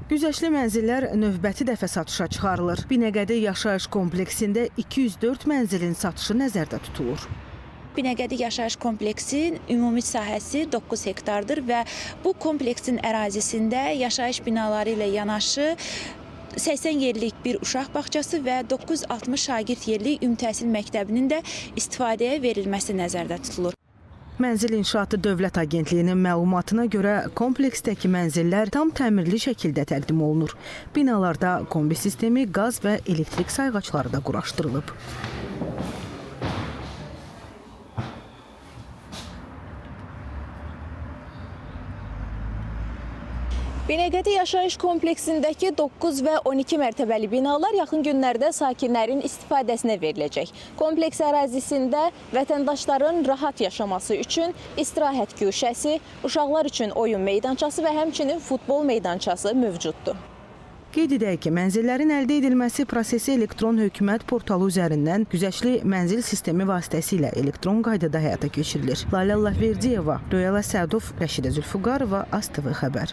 Güzəşli mənzillər növbəti dəfə satışa çıxarılır. Binəqədi yaşayış kompleksində 204 mənzilin satışı nəzərdə tutulur. Binəqədi yaşayış kompleksinin ümumi sahəsi 9 hektardır və bu kompleksin ərazisində yaşayış binaları ilə yanaşı 80 yerlik bir uşaq bağçası və 960 şagird yerlik ümumi təhsil məktəbinin də istifadəyə verilməsi nəzərdə tutulur. Mənzil İnşaatı Dövlət Agentliyinin məlumatına görə kompleksdəki mənzillər tam təmirli şəkildə təqdim olunur. Binalarda kombi sistemi, qaz və elektrik sayğacları da quraşdırılıb. Binəqədi yaşayış kompleksindəki 9 və 12 mərtəbəli binalar yaxın günlərdə sakinlərin istifadəsinə veriləcək. Kompleks ərazisində vətəndaşların rahat yaşaması üçün istirahət güşəsi, uşaqlar üçün oyun meydançası və həmçinin futbol meydançası mövcuddur. Qeyd edək ki, mənzillərin əldə edilməsi prosesi elektron hökumət portalı üzərindən güzəşli mənzil sistemi vasitəsilə elektron qaydada həyata keçirilir. Lalə Allahverdiyeva, Röyal Əsədov, Rəşidə Zülfüqarova, ASTV xəbər.